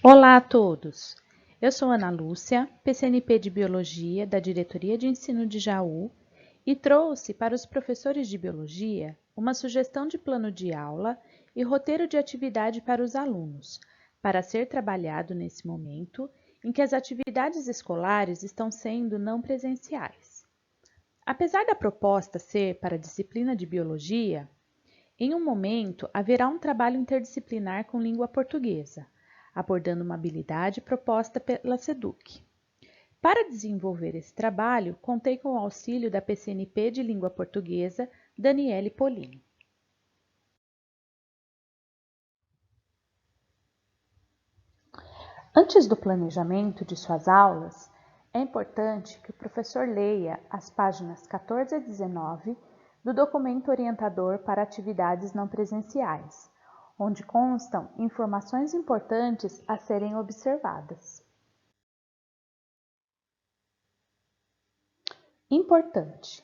Olá a todos! Eu sou Ana Lúcia, PCNP de Biologia da Diretoria de Ensino de Jaú e trouxe para os professores de Biologia uma sugestão de plano de aula e roteiro de atividade para os alunos, para ser trabalhado nesse momento em que as atividades escolares estão sendo não presenciais. Apesar da proposta ser para a disciplina de Biologia, em um momento haverá um trabalho interdisciplinar com língua portuguesa, abordando uma habilidade proposta pela SEDUC. Para desenvolver esse trabalho, contei com o auxílio da PCNP de Língua Portuguesa, Daniele Polini. Antes do planejamento de suas aulas, é importante que o professor leia as páginas 14 a 19 do documento orientador para atividades não presenciais, onde constam informações importantes a serem observadas. Importante!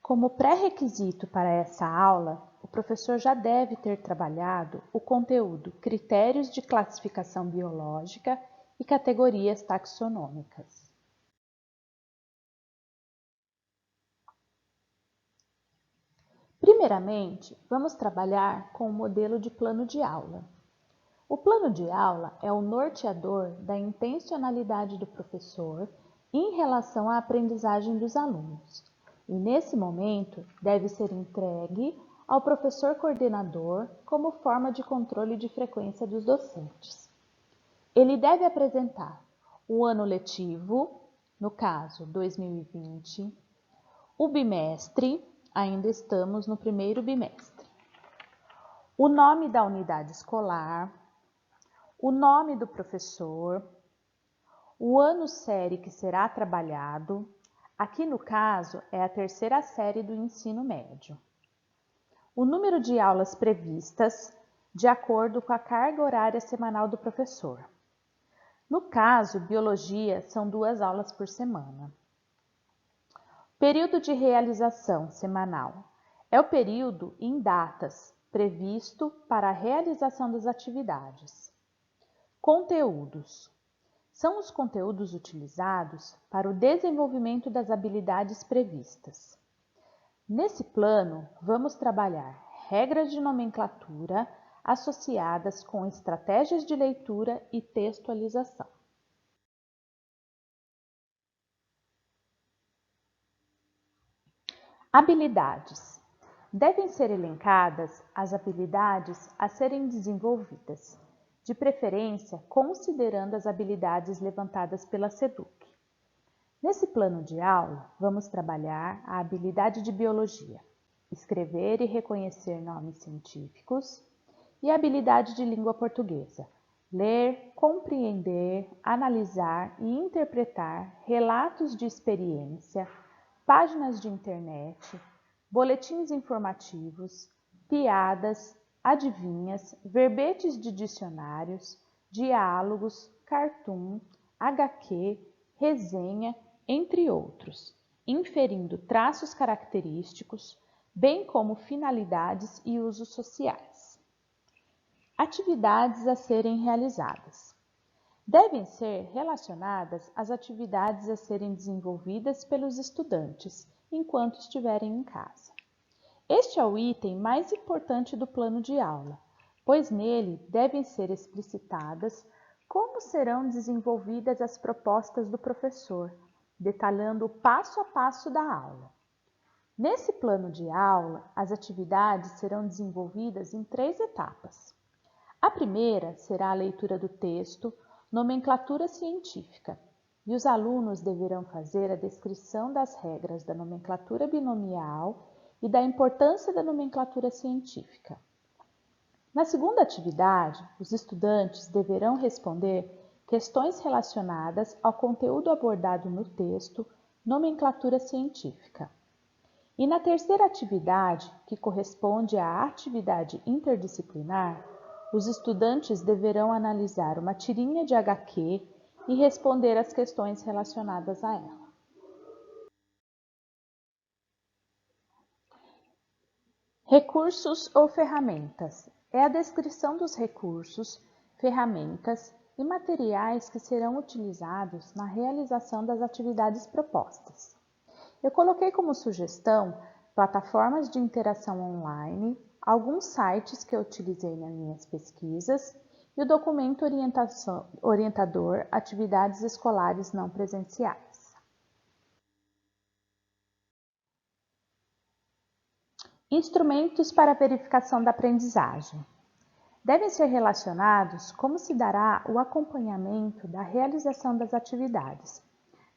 Como pré-requisito para essa aula, o professor já deve ter trabalhado o conteúdo Critérios de Classificação Biológica e Categorias Taxonômicas. Primeiramente, vamos trabalhar com o modelo de plano de aula. O plano de aula é o norteador da intencionalidade do professor em relação à aprendizagem dos alunos, e nesse momento deve ser entregue ao professor coordenador como forma de controle de frequência dos docentes. Ele deve apresentar o ano letivo, no caso 2020, o bimestre, ainda estamos no primeiro bimestre, o nome da unidade escolar, o nome do professor, o ano série que será trabalhado, aqui no caso é a terceira série do ensino médio, o número de aulas previstas de acordo com a carga horária semanal do professor. No caso, biologia são 2 aulas por semana. Período de realização semanal é o período em datas previsto para a realização das atividades. Conteúdos são os conteúdos utilizados para o desenvolvimento das habilidades previstas. Nesse plano, vamos trabalhar regras de nomenclatura associadas com estratégias de leitura e textualização. Habilidades. Devem ser elencadas as habilidades a serem desenvolvidas, de preferência considerando as habilidades levantadas pela SEDUC. Nesse plano de aula, vamos trabalhar a habilidade de biologia, escrever e reconhecer nomes científicos, e a habilidade de língua portuguesa, ler, compreender, analisar e interpretar relatos de experiência, páginas de internet, boletins informativos, piadas, adivinhas, verbetes de dicionários, diálogos, cartoon, HQ, resenha, entre outros, inferindo traços característicos, bem como finalidades e usos sociais. Atividades a serem realizadas. Devem ser relacionadas às atividades a serem desenvolvidas pelos estudantes enquanto estiverem em casa. Este é o item mais importante do plano de aula, pois nele devem ser explicitadas como serão desenvolvidas as propostas do professor, detalhando o passo a passo da aula. Nesse plano de aula, as atividades serão desenvolvidas em 3 etapas. A primeira será a leitura do texto, nomenclatura científica, e os alunos deverão fazer a descrição das regras da nomenclatura binomial e da importância da nomenclatura científica. Na segunda atividade, os estudantes deverão responder questões relacionadas ao conteúdo abordado no texto, nomenclatura científica. E na terceira atividade, que corresponde à atividade interdisciplinar, os estudantes deverão analisar uma tirinha de HQ e responder às questões relacionadas a ela. Recursos ou ferramentas. É a descrição dos recursos, ferramentas e materiais que serão utilizados na realização das atividades propostas. Eu coloquei como sugestão plataformas de interação online, alguns sites que eu utilizei nas minhas pesquisas e o documento orientador Atividades Escolares Não Presenciais. Instrumentos para verificação da aprendizagem. Devem ser relacionados como se dará o acompanhamento da realização das atividades,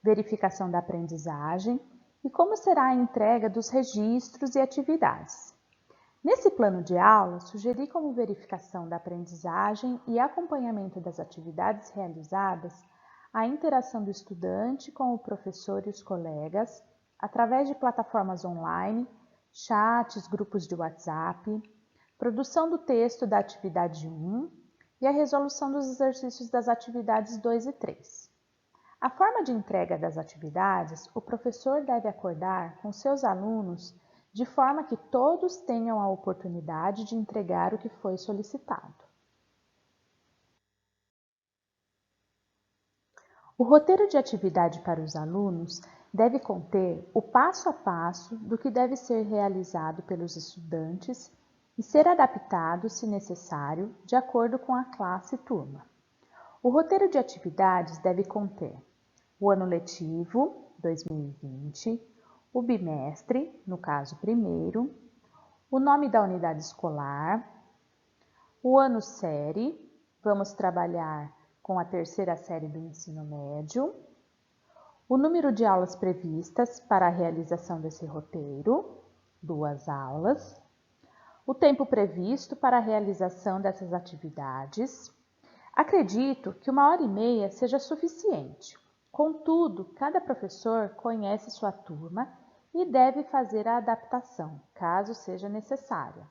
verificação da aprendizagem e como será a entrega dos registros e atividades. Nesse plano de aula, sugeri como verificação da aprendizagem e acompanhamento das atividades realizadas a interação do estudante com o professor e os colegas, através de plataformas online, chats, grupos de WhatsApp, produção do texto da atividade 1 e a resolução dos exercícios das atividades 2 e 3. A forma de entrega das atividades, o professor deve acordar com seus alunos de forma que todos tenham a oportunidade de entregar o que foi solicitado. O roteiro de atividade para os alunos deve conter o passo a passo do que deve ser realizado pelos estudantes e ser adaptado, se necessário, de acordo com a classe e turma. O roteiro de atividades deve conter o ano letivo 2020, o bimestre, no caso primeiro, o nome da unidade escolar, o ano série, vamos trabalhar com a terceira série do ensino médio, o número de aulas previstas para a realização desse roteiro, 2 aulas, o tempo previsto para a realização dessas atividades. Acredito que 1h30 seja suficiente. Contudo, cada professor conhece sua turma e deve fazer a adaptação, caso seja necessária.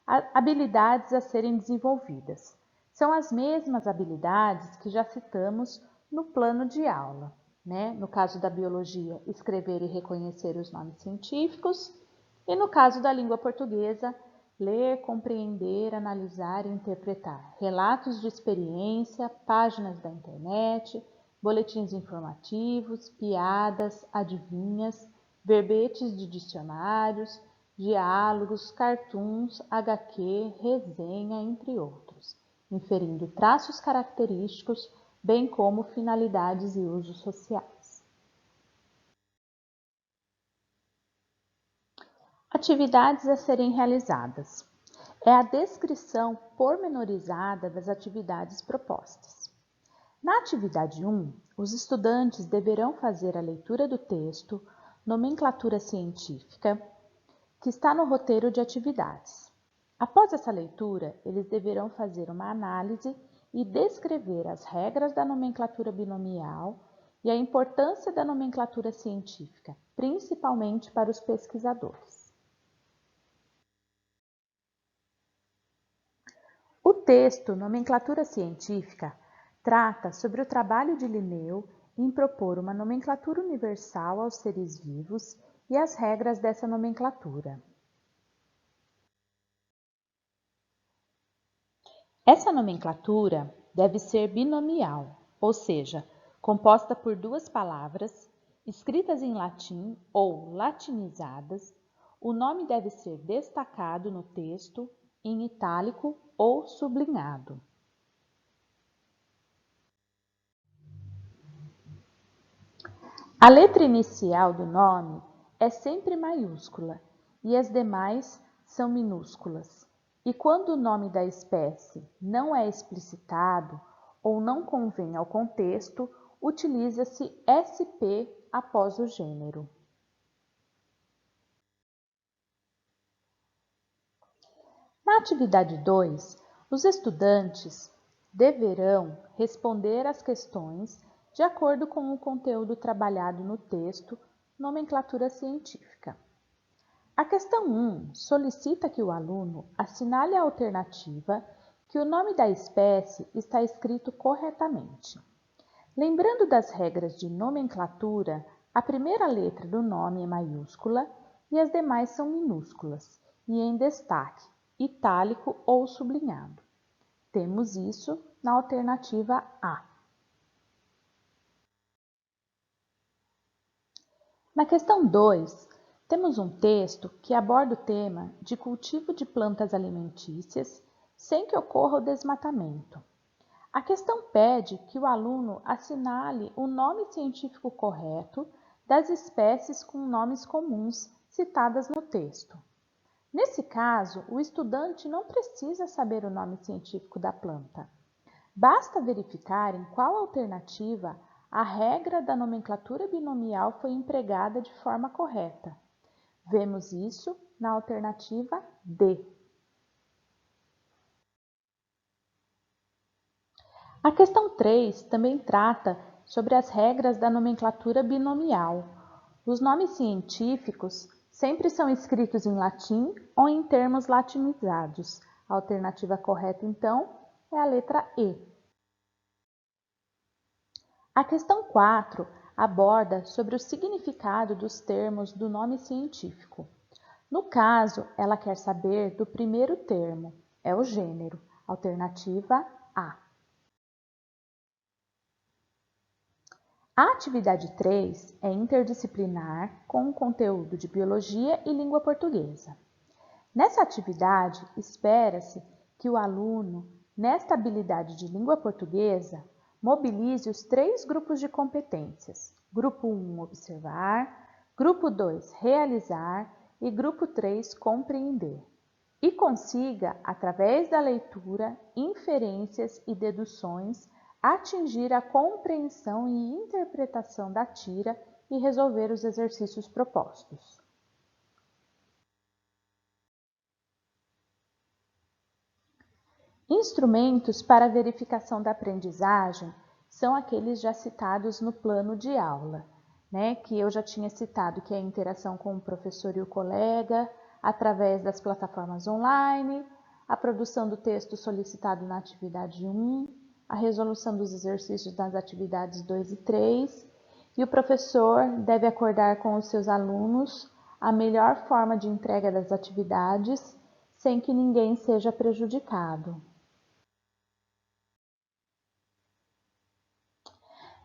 Habilidades a serem desenvolvidas. São as mesmas habilidades que já citamos no plano de aula, né? No caso da biologia, escrever e reconhecer os nomes científicos, e no caso da língua portuguesa, ler, compreender, analisar e interpretar relatos de experiência, páginas da internet, boletins informativos, piadas, adivinhas, verbetes de dicionários, diálogos, cartoons, HQ, resenha, entre outros, inferindo traços característicos, bem como finalidades e usos sociais. Atividades a serem realizadas. É a descrição pormenorizada das atividades propostas. Na atividade 1, os estudantes deverão fazer a leitura do texto, nomenclatura científica, que está no roteiro de atividades. Após essa leitura, eles deverão fazer uma análise e descrever as regras da nomenclatura binomial e a importância da nomenclatura científica, principalmente para os pesquisadores. O texto Nomenclatura Científica trata sobre o trabalho de Linneu em propor uma nomenclatura universal aos seres vivos e as regras dessa nomenclatura. Essa nomenclatura deve ser binomial, ou seja, composta por 2 palavras, escritas em latim ou latinizadas. O nome deve ser destacado no texto em itálico ou sublinhado. A letra inicial do nome é sempre maiúscula e as demais são minúsculas. E quando o nome da espécie não é explicitado ou não convém ao contexto, utiliza-se SP após o gênero. Na atividade 2, os estudantes deverão responder às questões de acordo com o conteúdo trabalhado no texto Nomenclatura Científica. A questão 1 solicita que o aluno assinale a alternativa que o nome da espécie está escrito corretamente. Lembrando das regras de nomenclatura, a primeira letra do nome é maiúscula e as demais são minúsculas e em destaque, itálico ou sublinhado. Temos isso na alternativa A. Na questão 2, temos um texto que aborda o tema de cultivo de plantas alimentícias sem que ocorra o desmatamento. A questão pede que o aluno assinale o nome científico correto das espécies com nomes comuns citadas no texto. Nesse caso, o estudante não precisa saber o nome científico da planta. Basta verificar em qual alternativa a regra da nomenclatura binomial foi empregada de forma correta. Vemos isso na alternativa D. A questão 3 também trata sobre as regras da nomenclatura binomial. Os nomes científicos sempre são escritos em latim ou em termos latinizados. A alternativa correta, então, é a letra E. A questão 4 aborda sobre o significado dos termos do nome científico. No caso, ela quer saber do primeiro termo, é o gênero, alternativa A. A atividade 3 é interdisciplinar com o conteúdo de Biologia e Língua Portuguesa. Nessa atividade, espera-se que o aluno, nesta habilidade de língua portuguesa, mobilize os 3 grupos de competências. Grupo 1, observar, grupo 2, realizar e grupo 3, compreender. E consiga, através da leitura, inferências e deduções, atingir a compreensão e interpretação da tira e resolver os exercícios propostos. Instrumentos para verificação da aprendizagem são aqueles já citados no plano de aula, que eu já tinha citado, que é a interação com o professor e o colega, através das plataformas online, a produção do texto solicitado na atividade 1, a resolução dos exercícios das atividades 2 e 3, e o professor deve acordar com os seus alunos a melhor forma de entrega das atividades, sem que ninguém seja prejudicado.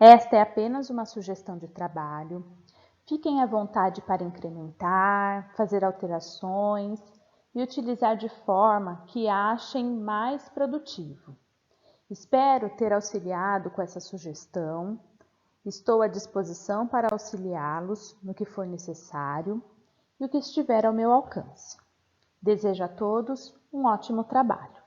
Esta é apenas uma sugestão de trabalho. Fiquem à vontade para incrementar, fazer alterações e utilizar de forma que achem mais produtivo. Espero ter auxiliado com essa sugestão. Estou à disposição para auxiliá-los no que for necessário e o que estiver ao meu alcance. Desejo a todos um ótimo trabalho.